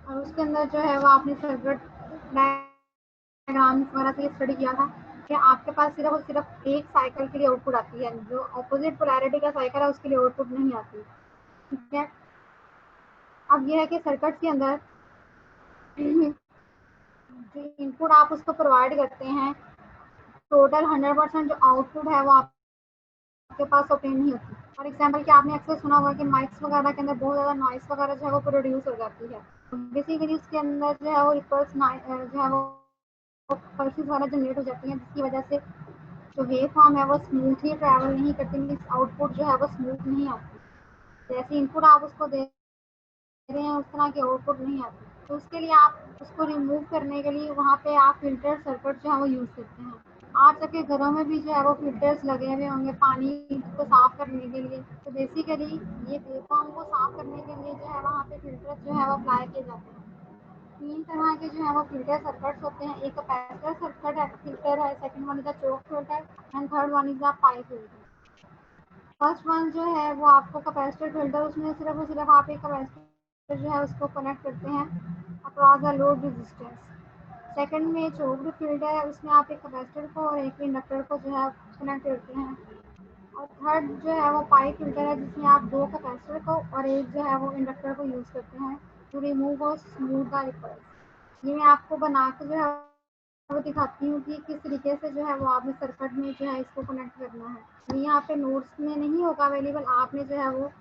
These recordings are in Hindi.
और उसके अंदर जो है वो आपने सर्किट डायग्राम्स वगैरह से स्टडी किया था कि आपके पास सिर्फ और सिर्फ एक साइकिल के लिए आउटपुट आती है, जो ऑपोजिट पोलैरिटी का साइकिल है उसके लिए आउटपुट नहीं आती। ठीक है, अब यह है कि सर्किट के अंदर जो इनपुट आप उसको प्रोवाइड करते हैं, टोटल 100% जो आउटपुट है वो आपके पास ऑप्टेन नहीं होती। फॉर एग्जाम्पल कि आपने अक्सर सुना होगा कि माइक्स वगैरह के अंदर बहुत ज़्यादा नॉइस वगैरह जो है वो प्रोड्यूस हो जाती है। बेसिकली उसके अंदर जो है वो रिपल्स जो है वो पल्सेस वगैरह जनरेट हो जाती हैं, जिसकी वजह से जो वेव फॉर्म है वो स्मूथली ट्रैवल नहीं करती, मीन्स आउटपुट जो है वो स्मूथ नहीं आती। जैसे इनपुट आप उसको दे रहे हैं उस तरह की आउटपुट नहीं आती। तो उसके लिए आप उसको रिमूव करने के लिए वहाँ पे आप फिल्टर सर्किट जो है वो यूज़ करते हैं। आप सबके घरों में भी जो है वो फिल्टर्स लगे हुए होंगे पानी को साफ करने के लिए। तो बेसिकली ये वेवफॉर्म को साफ करने के लिए जो है वहाँ पे फिल्टर जो है वो अप्लाई किए जाते हैं। तीन तरह के जो है वो फिल्टर सर्किट्स होते हैं। एक कैपेसिटर सर्किट है, फिल्टर है, second one is a choke filter and third one is a pipe filter. First one जो है वो आपको कैपेसिटर फिल्टर, उसमें सिर्फ और सिर्फ आप एक कैपेसिटर जो है उसको कनेक्ट करते हैं across the load resistance. Second में चोक्ड फिल्टर है, उसमें आप एक कैपेसिटर को और एक इंडक्टर को जो है कनेक्ट करते हैं। और थर्ड जो है वो पाइप फिल्टर है, जिसमें आप दो कैपेसिटर को और एक जो है वो इंडक्टर को यूज़ करते हैं टू रिमूव और स्मूथ द रिपल्स। ये मैं आपको बना के जो है वो दिखाती हूँ कि किस तरीके से जो है वो आपने सर्किट में जो है इसको कनेक्ट करना है। ये यहाँ पे नोट्स में नहीं होगा अवेलेबल, आपने जो है वो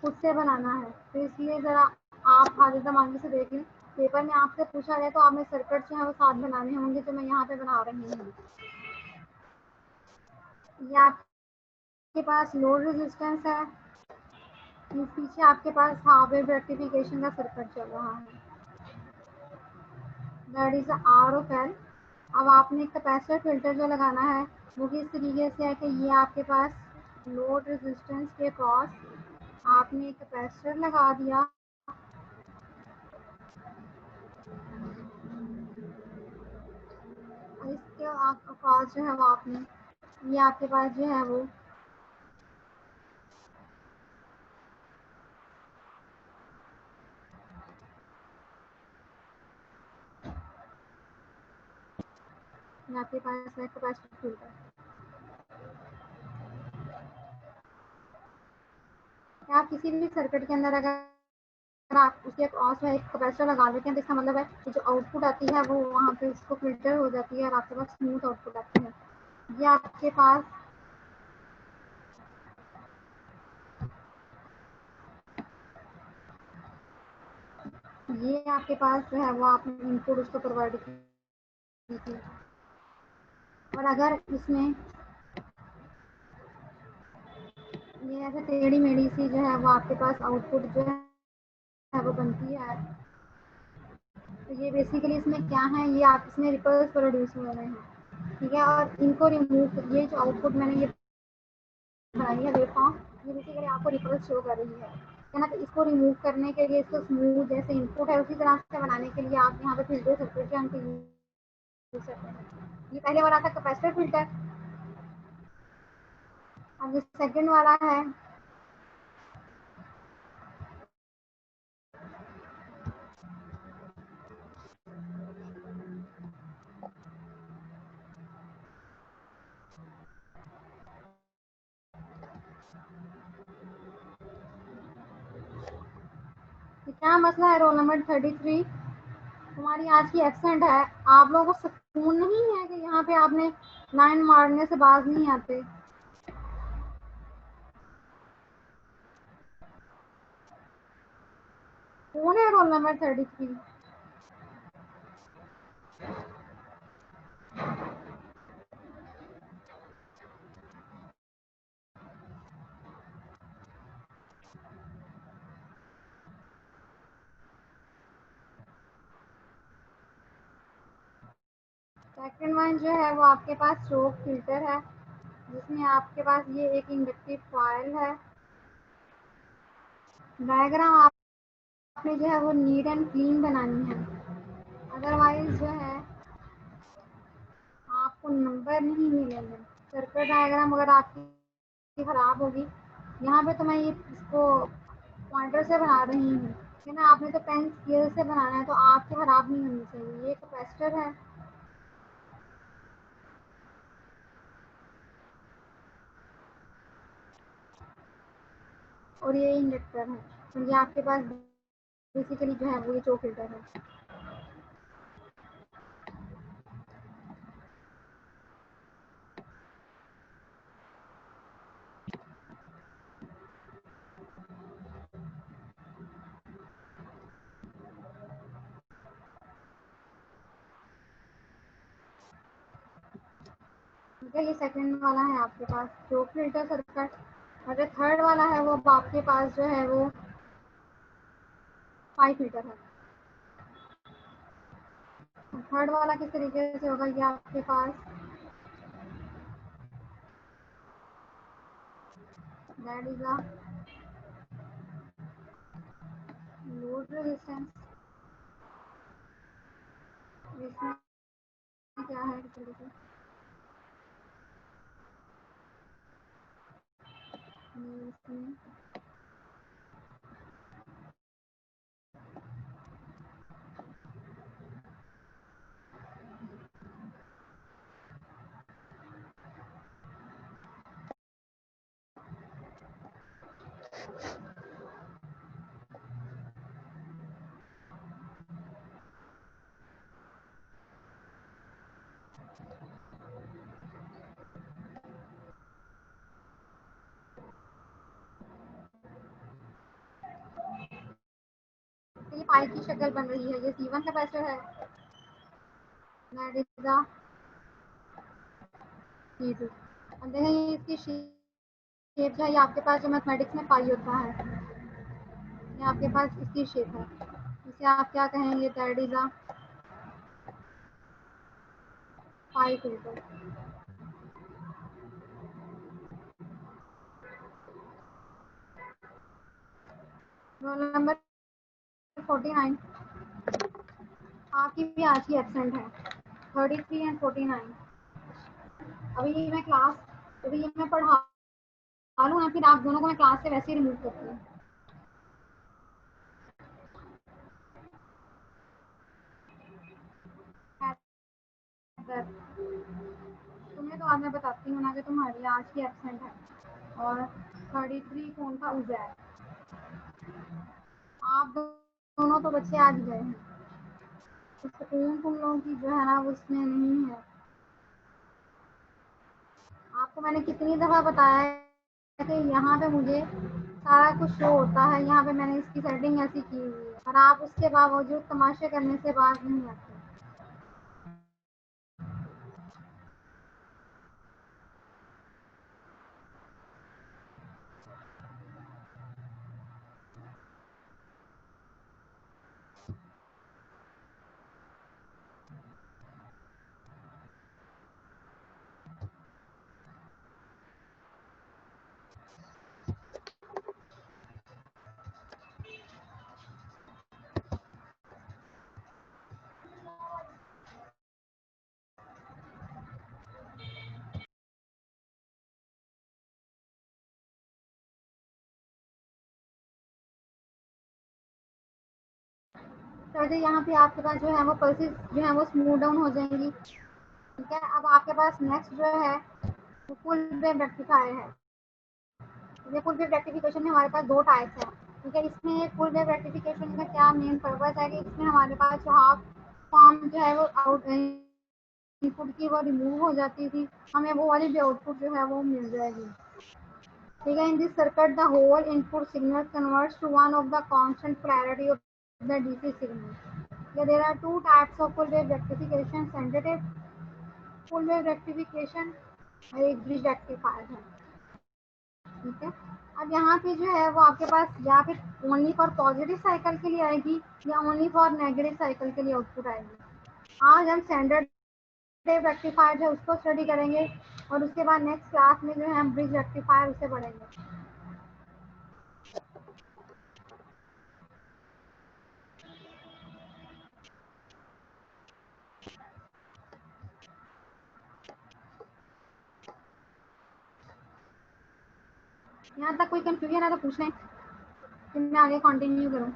खुद से बनाना है। तो इसलिए ज़रा आप हाजिर ज़माने से देख लें, पेपर में आपसे पूछा गया तो आपने सर्किट जो है वो साथ बनाने होंगे, जो मैं यहाँ पे बना रही हूँ। ये आपके पास लोड रेजिस्टेंस है, ये पीछे आपके पास हाफ वेव रेक्टिफिकेशन का सर्किट चल रहा है, that is R of L. अब आपने कैपेसिटर फिल्टर जो लगाना है वो किस तरीके से है कि ये आपके पास लोड रेजिस्टेंस के क्रॉस आपने कैपेसिटर लगा दिया, और इसके क्रॉस जो है वो आपने, ये आपके पास जो है वो आपके पास है कैपेसिटर फिल्टर। आप किसी भी सर्किट के अंदर अगर आप उसके क्रॉस में एक कैपेसिटर लगा देते हैं तो इसका मतलब है कि जो आउटपुट आती है वो वहाँ पे उसको फिल्टर हो जाती है और आपके पास स्मूथ आउटपुट आती है। ये आपके पास, ये आपके पास जो है वो आपने इनपुट उसको प्रोवाइड की थी। और अगर इसमें ये ऐसे टेढ़ी मेढ़ी सी जो है वो आपके पास आउटपुट जो है वो बनती है, तो ये बेसिकली इसमें क्या है, ये आप इसमें रिपल्स प्रोड्यूस हो रहे हैं। ठीक है, और इनको रिमूव, ये जो आउटपुट मैंने ये बनाई है वेव फॉर्म, ये बेसिकली आपको रिपल्स शो कर रही है ना। तो इसको रिमूव करने के लिए, इसको स्मूथ जैसे इनपुट है उसी तरह से बनाने के लिए आप यहाँ पे फिल्टर सर्किट जो हमको यूज करते हैं। ये पहले वाला था कैपेसिटर फिल्टर, अब जो सेकंड वाला है कि क्या मसला है रोल नंबर 33, तुम्हारी आज की एब्सेंट है। आप लोगों को सुकून नहीं है कि यहाँ पे आपने लाइन मारने से बाज नहीं आते। कौन है रोल नंबर 33? सेकंड वन जो है वो आपके पास स्ट्रोक फिल्टर है, जिसमें आपके पास ये एक इंडक्टिव कॉइल है। डायग्राम आपने जो है वो नीट एंड क्लीन बनानी है, अदरवाइज जो है आपको नंबर नहीं मिलेंगे। सर्किट डायग्राम अगर आपकी खराब होगी, यहाँ पे तो मैं ये इसको पॉइंटर से बना रही हूँ, है ना, आपने तो पेन स्केल से बनाना है तो आपकी खराब नहीं होनी चाहिए। ये कैपेसिटर है और ये इंडक्टर है और ये आपके पास बेसिकली जो है वो ये चो फिल्टर है। ठीक है, ये सेकंड वाला है आपके पास चो फिल्टर सर्किट। और जो थर्ड वाला है वो आपके पास जो है वो 5 मीटर है। थर्ड वाला किस तरीके से होगा, ये आपके पास that is a load resistance. इसमें क्या है किस तरीके से इसमें तो ये पाई की शक्ल बन रही है। ये C1 कैपेसिटर है, दैट इज द C2। अब देखें ये इसकी शेप जो है ये आपके पास जो मैथमेटिक्स में पाई होता है, ये आपके पास इसकी शेप है। इसे आप क्या कहेंगे, that is a pi filter. Roll number 49। आपकी भी आज की एबसेंट है 33 एंड 49। अभी मैं क्लास अभी ये मैं पढ़ा लूँ या फिर आप दोनों को मैं क्लास से वैसे ही रिमूव करती हूँ। तुम्हें तो आज मैं बताती हूँ ना कि तुम्हारी आज की एबसेंट है और 33 कौन सा उजैर। आप दोनों तो बच्चे आज गए हैं, तो सुकून तुम लोगों की जो है ना वो उसमें नहीं है। आपको मैंने कितनी दफ़ा बताया है कि यहाँ पे मुझे सारा कुछ शो होता है, यहाँ पे मैंने इसकी सेटिंग ऐसी की हुई है और आप उसके बावजूद तमाशे करने से बाज नहीं आते। तो जो यहाँ पे आपके पास जो है वो पल्सेस जो है वो स्मूथ डाउन हो जाएंगी। ठीक है, अब आपके पास नेक्स्ट जो है वो फुल वेव रेक्टिफायर है। ये फुल वेव रेक्टिफिकेशन में हमारे पास दो टाइप्स हैं। ठीक है, इसमें एक फुल वेव रेक्टिफिकेशन का क्या मेन पर्पज है कि इसमें हमारे पास जो हाफ फॉर्म जो है वो आउट इनपुट की वो रिमूव हो जाती थी, हमें वो वाली भी आउटपुट जो है वो मिल जाएगी। ठीक है, in this circuit the whole input signal converts to one of the constant polarity of the DC signal. Yeah, there are two types of full wave rectification, sensitive full wave rectification और एक ब्रिज रेक्टिफायर है। ठीक है, अब यहाँ पे जो है वो आपके पास या फिर ओनली फॉर पॉजिटिव साइकिल के लिए आएगी या ओनली फॉर नेगेटिव साइकिल के लिए आउटपुट आएगी। आज हम स्टैंडर्ड वेव रेक्टिफायर है उसको स्टडी करेंगे और उसके बाद नेक्स्ट क्लास में जो है हम ब्रिज रेक्टिफायर उसे पढ़ेंगे। यहाँ तक कोई कंफ्यूजन है तो पूछ लें, फिर मैं आगे कंटिन्यू करूँ।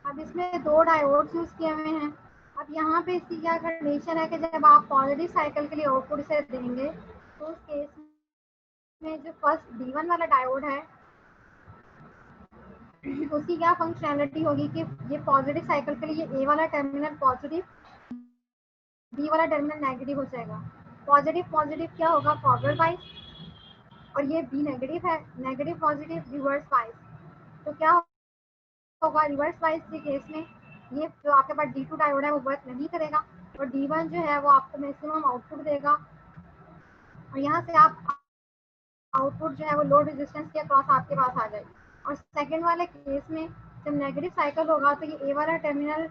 अब इसमें 2 डायोड्स यूज किए हुए हैं। अब यहाँ पे इसकी क्या कंडीशन है कि जब आप पॉजिटिव साइकिल के लिए आउटपुट इसे देंगे तो उस केस में जो फर्स्ट D1 वाला डायोड है उसकी क्या फंक्शनैलिटी होगी कि ये पॉजिटिव साइकिल के लिए ए वाला टर्मिनल पॉजिटिव, बी वाला टर्मिनल नेगेटिव हो जाएगा। पॉजिटिव पॉजिटिव क्या होगा फॉरवर्ड बाइस, और ये बी नेगेटिव है, नेगेटिव पॉजिटिव रिवर्स बाइस। तो क्या होगा रिवर्स बाइस के केस में ये जो आपके पास D2 डायोड है वो वर्क नहीं करेगा और D1 जो है वो आपको मैक्सिमम आउटपुट देगा और यहाँ से आप आउटपुट जो है वो लोड रेजिस्टेंस के अक्रॉस आपके पास आ जाएगी। और सेकंड वाले केस में जब नेगेटिव साइकिल होगा तो ये ए वाला टर्मिनल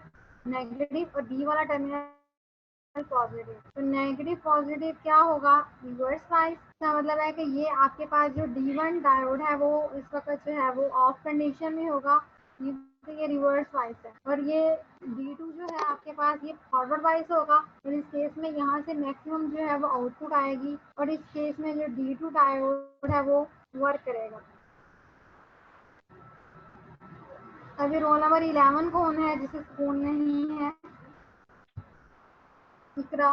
नेगेटिव और बी वाला टर्मिनल पॉजिटिव। तो नेगेटिव पॉजिटिव क्या होगा रिवर्स बाइस का मतलब है कि ये आपके पास जो D1 डायोड है वो इस वक्त जो है वो ऑफ कंडीशन में होगा, तो ये रिवर्स बाइस है। और ये D2 जो है आपके पास ये फॉरवर्ड बाइस होगा और इस केस में यहाँ से मैक्सिमम जो है वो आउटपुट आएगी और इस केस में जो D2 डायोड है वो वर्क करेगा। अभी रोल नंबर 11 कौन है जिसे फोन नहीं है? इकरा।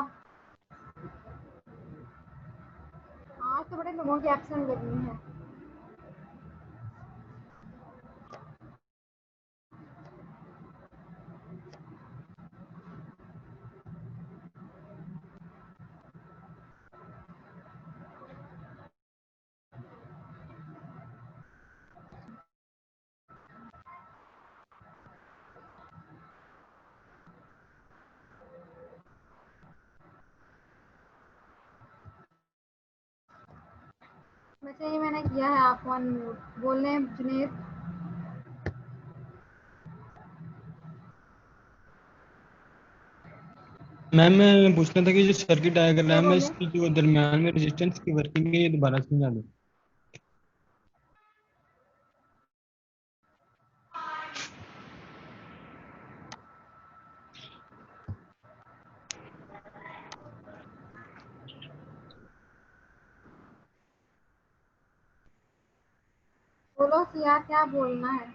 आज तो बड़े लोगों की एब्सेंट लगी है। वैसे ही मैंने किया है आपको अनम्यूट। बोलने जुनेद। मैम मैं पूछना था कि जो सर्किट ये डायग्राम है बोले इसकी जो दरमियान में रेजिस्टेंस की वर्किंग है ये दोबारा समझा दो। बोलो सिया क्या बोलना है?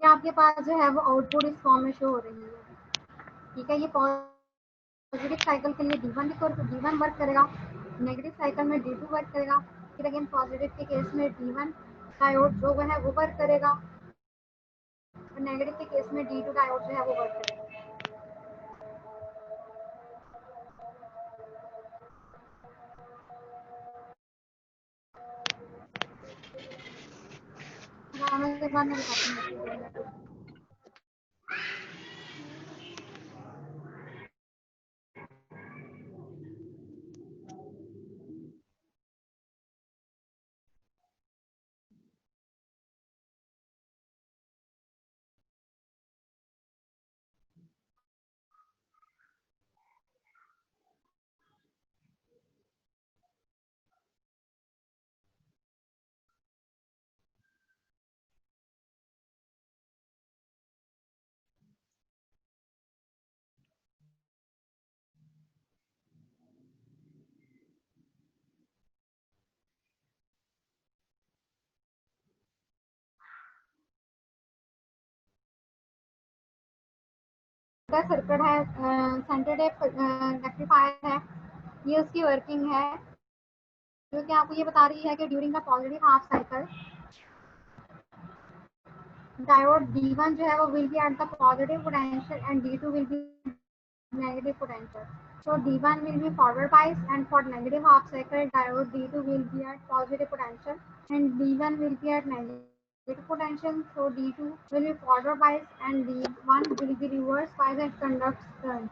ये आपके पास जो है वो आउटपुट इस फॉर्म में शो हो रही है। ठीक है, ये पॉजिटिव साइकिल के लिए D1 वर्क करेगा, नेगेटिव साइकिल में D2 वर्क करेगा, फिर अगेन पॉजिटिव के केस में D1 डायोड जो है वो वर्क करेगा और नेगेटिव के केस में D2 डायोड जो है वो वर्क करेगा। बनाने के बाद मैं बताती हूँ। सर्किट है, सेंटर रेक्टिफायर है, ये उसकी वर्किंग है जो कि आपको ये बता रही है कि during the positive half cycle diode D1 जो है वो will be at the positive potential and D2 will be negative potential. So D1 will be forward bias and for negative half cycle diode D2 will be at positive potential and D1 will be at negative potential. So D2 will be forward bias and D1 will be reverse bias and conducts current.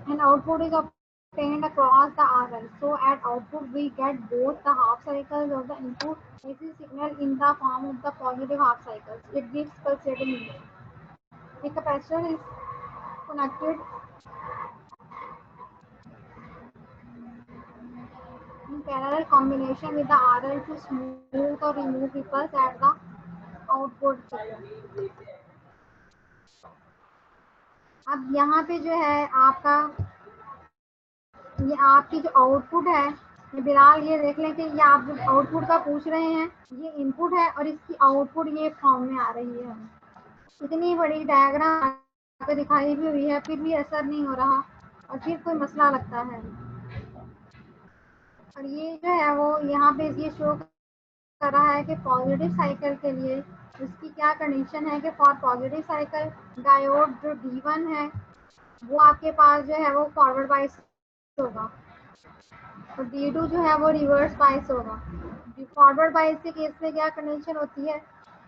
And output is obtained across the RL. So at output we get both the half cycles of the input AC signal in the form of the positive half cycles. It gives pulsating motion. The capacitor is connected in parallel combination with the RL to smooth or remove ripples at the output signal. अब यहाँ पे जो है आपका ये आपकी जो आउटपुट है, ये बिलाल ये देख लें कि ये आप जो आउटपुट का पूछ रहे हैं, ये इनपुट है और इसकी आउटपुट ये फॉर्म में आ रही है। इतनी बड़ी डायग्राम दिखाई भी हुई है, फिर भी असर नहीं हो रहा और फिर कोई मसला लगता है। और ये जो है वो यहाँ पे ये शो कर रहा है कि पॉजिटिव साइकिल के लिए उसकी क्या कंडीशन है कि फॉर पॉजिटिव साइकिल डायोड जो D1 है वो आपके पास जो है वो फॉरवर्ड बाइस होगा और D2 जो है वो रिवर्स बाइस होगा। फॉरवर्ड बाइस के केस में क्या कंडीशन होती है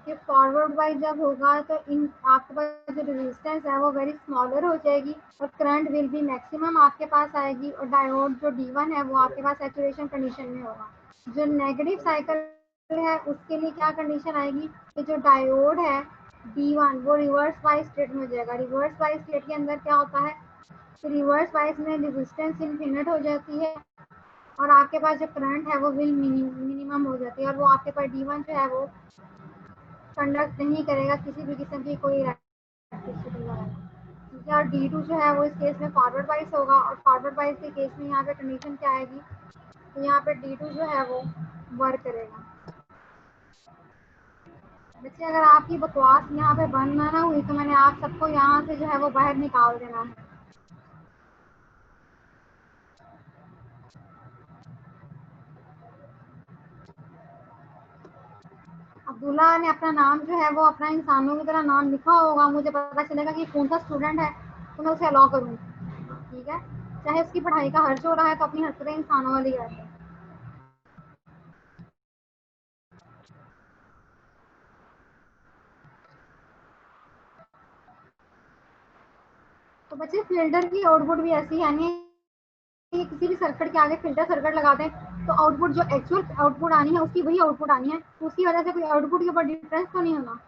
कि फॉरवर्ड बाइस जब होगा तो इन आपके पास जो रेजिस्टेंस है वो वेरी स्मॉलर हो जाएगी और करंट विल बी मैक्सिमम आपके पास आएगी और डायोड जो D1 है वो आपके पास सैचुरेशन कंडीशन में होगा। जो नेगेटिव साइकिल है उसके लिए क्या कंडीशन आएगी कि जो डायोड है D1 वो रिवर्स बाइस स्टेट में हो जाएगा। रिवर्स बाइस स्टेट के अंदर क्या होता है, रिवर्स बाइस में रेजिस्टेंस इनफिनिट हो जाती है और आपके पास जो करंट है वो विल मिनिमम हो जाती है और वो आपके पास D1 जो है वो कंडक्ट नहीं करेगा किसी भी किस्म की कोई इलेक्ट्रिसिटी वगैरह। और D2 जो है वो इस केस में फॉरवर्ड बाइस होगा और फॉरवर्ड बाइस के केस में यहाँ पे कंडीशन क्या आएगी, तो यहाँ पे D2 जो है वो वर्क करेगा। बच्चे अगर आपकी बकवास यहाँ पे बंद ना हुई तो मैंने आप सबको यहाँ से जो है वो बाहर निकाल देना है। अब्दुल्ला ने अपना नाम जो है वो अपना इंसानों की तरह नाम लिखा होगा, मुझे पता चलेगा कि कौन सा स्टूडेंट है तो मैं उसे अलाउ करूँगी, ठीक है। चाहे उसकी पढ़ाई का खर्च हो रहा है तो अपनी हरकतें इंसानों वाली करते। तो बच्चे फिल्टर की आउटपुट भी ऐसी है नहीं, ये किसी भी सर्किट के आगे फिल्टर सर्किट लगा दें तो आउटपुट जो एक्चुअल आउटपुट आनी है उसकी वही आउटपुट आनी है, तो उसकी वजह से कोई आउटपुट के ऊपर डिफरेंस तो नहीं होना।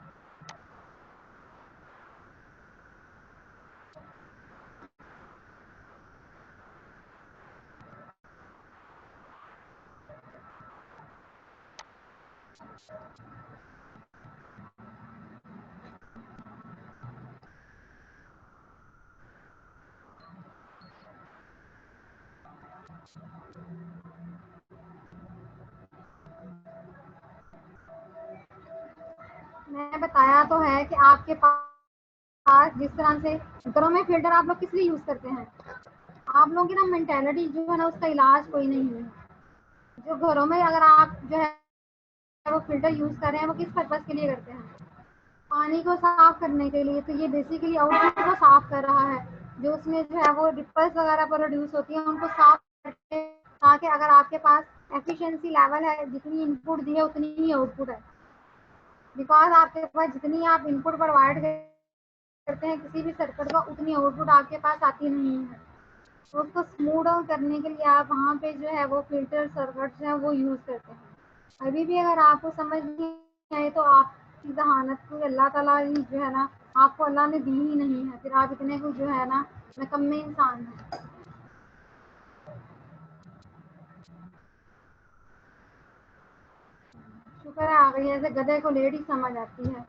मैंने बताया तो है कि आपके पास जिस तरह से घरों में फिल्टर आप लोग किस लिए यूज करते हैं, आप लोगों की ना मेंटेलिटी जो है ना उसका इलाज कोई नहीं है। जो घरों में अगर आप जो है वो फिल्टर यूज कर रहे हैं वो किस पर्पज के लिए करते हैं, पानी को साफ करने के लिए। तो ये बेसिकली आउटलेट को साफ कर रहा है, जो उसमें जो है वो रिपल्स वगैरह प्रोड्यूस होती है उनको साफ करके, ताकि अगर आपके पास एफिशिएंसी लेवल है जितनी इनपुट दी है उतनी ही आउटपुट है। बिकॉज आपके पास जितनी आप इनपुट प्रोवाइड करते हैं किसी भी सर्किट को उतनी आउटपुट आपके पास आती नहीं है। तो उसको स्मूथ डाउन करने के लिए आप वहाँ पे जो है वो फिल्टर सर्किट जो है वो यूज़ करते हैं। अभी भी अगर आपको समझ नहीं आए तो आपकी जहानत को अल्लाह ताला ही जो है ना आपको अल्लाह ने दी ही नहीं है, फिर आप इतने को जो है ना नकम्मे इंसान हैं। शुक्र है आ गई, ऐसे गधे को लेडी समझ आती है।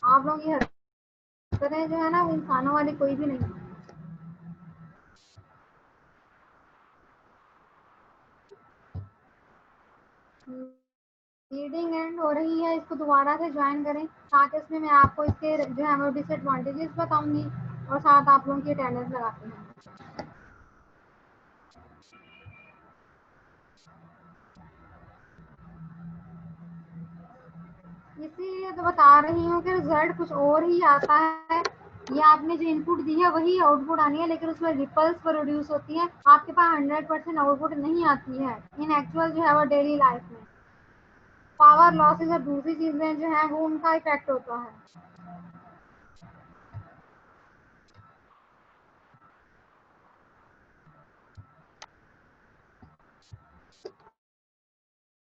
आप लोगों की हरकतें जो है ना वो इंसानों वाली कोई भी नहीं। रीडिंग एंड हो रही है, इसको दोबारा से ज्वाइन करें ताकि इसमें मैं आपको इसके जो है वो डिसएडवांटेजेस बताऊंगी और साथ आप लोगों की अटेंडेंस लगाते हैं। इसीलिए तो बता रही हूँ कि रिजल्ट कुछ और ही आता है। ये आपने जो इनपुट दी है वही आउटपुट आनी है, लेकिन उसमें रिपल्स प्रोड्यूस होती है, आपके पास 100% आउटपुट नहीं आती है इन एक्चुअल जो है वो डेली लाइफ में। पावर लॉसेस और दूसरी चीजें जो है वो उनका इफेक्ट होता है।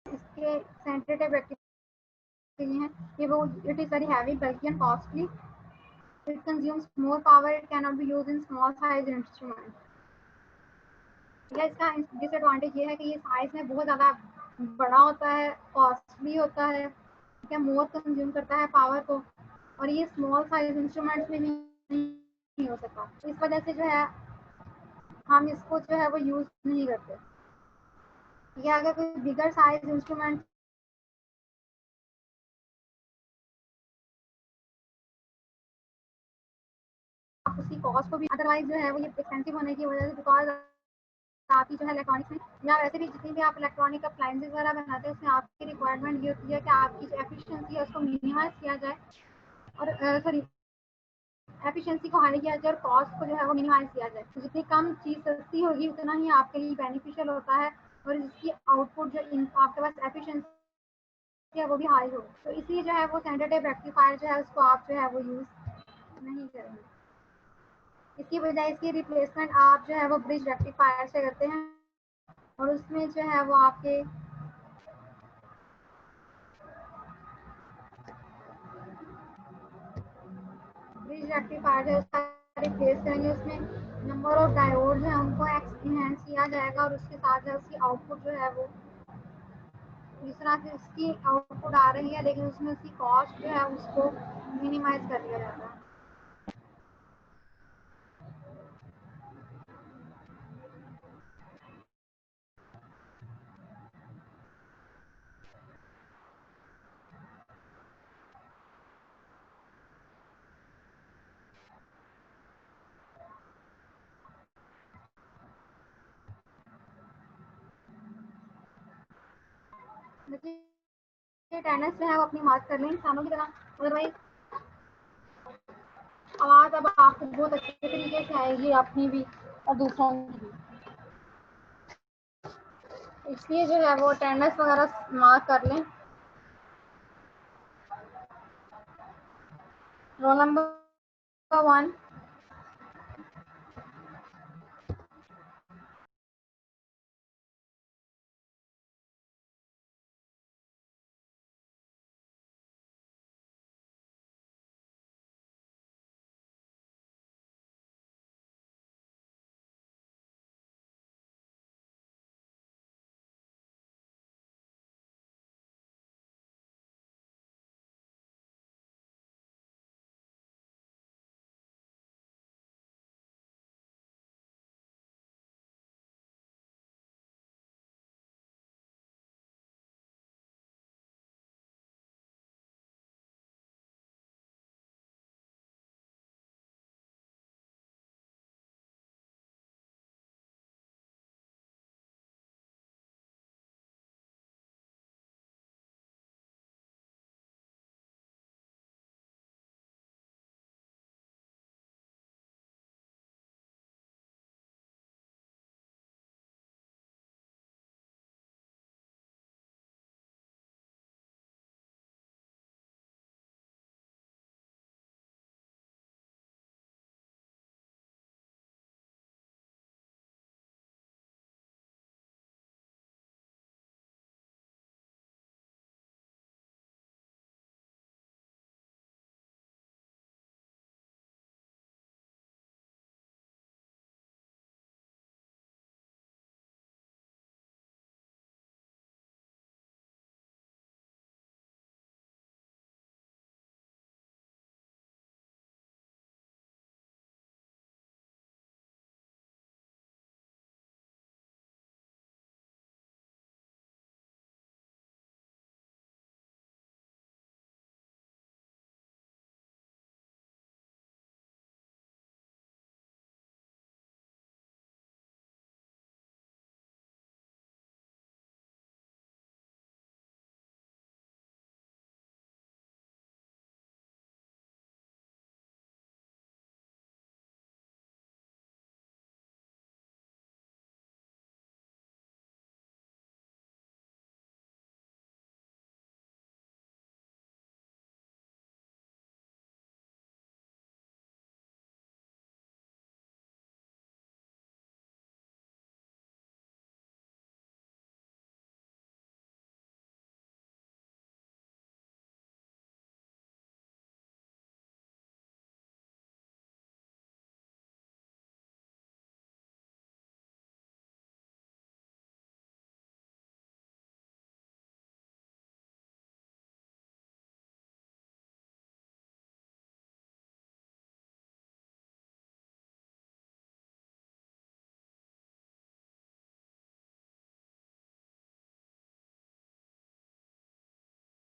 इसके सेंसिटिव हैं कि वो इट इज़ वेरी हैवी बल्कि and costly, it consumes more power, it cannot be used in small size instruments। या इसका डिसएडवांटेज ये है कि ये साइज में बहुत ज़्यादा बड़ा होता है, कॉस्टली होता है, ठीक है, मोर कंज्यूम करता है पावर को और ये स्मॉल साइज इंस्ट्रूमेंट्स में भी नहीं हो सकता। इस वजह से जो है हम इसको जो है वो यूज़ नहीं करते। या अगर कोई बिगर साइज इंस्ट्रूमेंट आप उसकी कॉस्ट को भी, अदरवाइज जो है वो ये एक्सपेंसिव होने की वजह से, बिकॉज आपकी जो है इलेक्ट्रॉनिक्स में या वैसे भी जितनी भी आप इलेक्ट्रॉनिक अप्लाइंसेस वगैरह बनाते हैं उसमें आपकी रिक्वायरमेंट ये होती है कि आपकी जो एफिशिएंसी है उसको मिनिमाइज किया जाए, और सॉरी एफिशिएंसी को हाई किया जाए और कॉस्ट को जो है वो मिनिमाइज किया जाए। तो जितनी कम चीज़ सस्ती होगी उतना ही आपके लिए बेनिफिशियल होता है, और इसकी आउटपुट जो आपके पास एफिशिएंसी है वो भी हाई हो। तो इसलिए जो है वो सेंसिटिव रेक्टिफायर जो है उसको आप जो है वो यूज़ नहीं करेंगे। इसकी बजाय इसकी रिप्लेसमेंट आप जो है वो ब्रिज रेक्टिफायर से करते हैं, और उसमें जो है वो आपके ब्रिज रेक्टिफायर है उसका रिप्लेस करेंगे। उसमें नंबर ऑफ डायोड्स हैं उनको एनहेंस किया जाएगा, और उसके साथ जो उसकी आउटपुट जो है वो जिस तरह से उसकी आउटपुट आ रही है, लेकिन उसमें उसकी कॉस्ट जो है उसको मिनिमाइज कर दिया जाता है। देखिए टेनिस जो है वो अपनी बात कर लें इंसानों की तरह, अदरवाइज आवाज़ अब आपको बहुत अच्छे तरीके से आएगी अपनी भी और दूसरों की भी। इसलिए जो है वो टेनिस वगैरह मार्क कर लें। Roll number 1